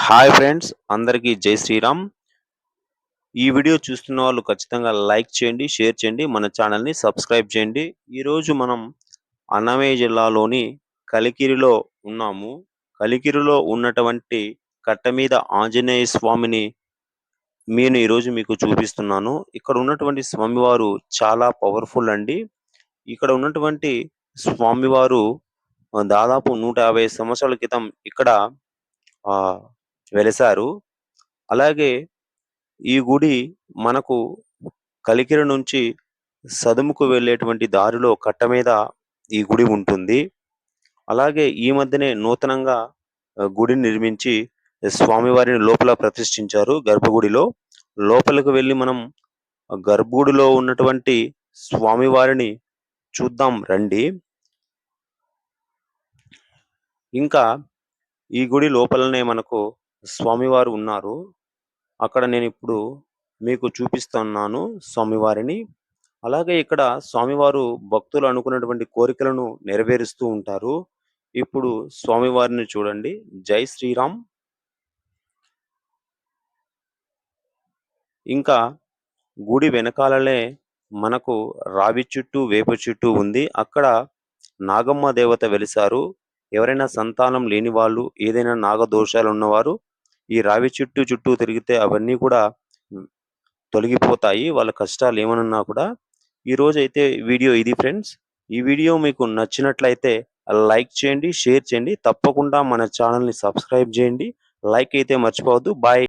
Hi friends, అందరికీ జై శ్రీరామ్. ఈ వీడియో చూస్తున్న వాళ్ళు ఖచ్చితంగా లైక్ చేయండి, షేర్ చేయండి, మన ఛానల్ని సబ్స్క్రైబ్ చేయండి. ఈరోజు మనం అన్నమయ్య జిల్లాలోని కలికిరిలో ఉన్నాము. కలికిరిలో ఉన్నటువంటి కట్ట మీద ఆంజనేయ స్వామిని ఈరోజు మీకు చూపిస్తున్నాను. ఇక్కడ ఉన్నటువంటి స్వామివారు చాలా పవర్ఫుల్ అండి. ఇక్కడ ఉన్నటువంటి స్వామివారు దాదాపు 150 సంవత్సరాల క్రితం ఇక్కడ ఆ, వెలిశారు. అలాగే ఈ గుడి మనకు కలికిరి నుంచి సదుముకు వెళ్ళేటువంటి దారిలో కట్ట మీద ఈ గుడి ఉంటుంది. అలాగే ఈ మధ్యనే నూతనంగా గుడిని నిర్మించి స్వామివారిని లోపల ప్రతిష్ఠించారు గర్భగుడిలో. లోపలికి వెళ్ళి మనం గర్భగుడిలో ఉన్నటువంటి స్వామివారిని చూద్దాం రండి. ఇంకా ఈ గుడి లోపలనే మనకు స్వామివారు ఉన్నారు. అక్కడ నేను ఇప్పుడు మీకు చూపిస్తున్నాను స్వామివారిని. అలాగే ఇక్కడ స్వామివారు భక్తులు అనుకున్నటువంటి కోరికలను నెరవేరుస్తూ ఉంటారు. ఇప్పుడు స్వామివారిని చూడండి. జై శ్రీరామ్. ఇంకా గుడి వెనకాలనే మనకు రావి చెట్టు, వేప చెట్టు ఉంది. అక్కడ నాగమ్మ దేవత వెలిశారు. ఎవరైనా సంతానం లేని వాళ్ళు, ఏదైనా నాగదోషాలు ఉన్నవారు ఈ రావి చెట్టు చుట్టూ తిరిగితే అవన్నీ కూడా తొలగిపోతాయి, వాళ్ళ కష్టాలు ఏమనున్నా కూడా. ఈరోజైతే వీడియో ఇది ఫ్రెండ్స్. ఈ వీడియో మీకు నచ్చినట్లయితే లైక్ చేయండి, షేర్ చేయండి, తప్పకుండా మన ఛానల్ని సబ్స్క్రైబ్ చేయండి. లైక్ అయితే మర్చిపోవద్దు. బాయ్.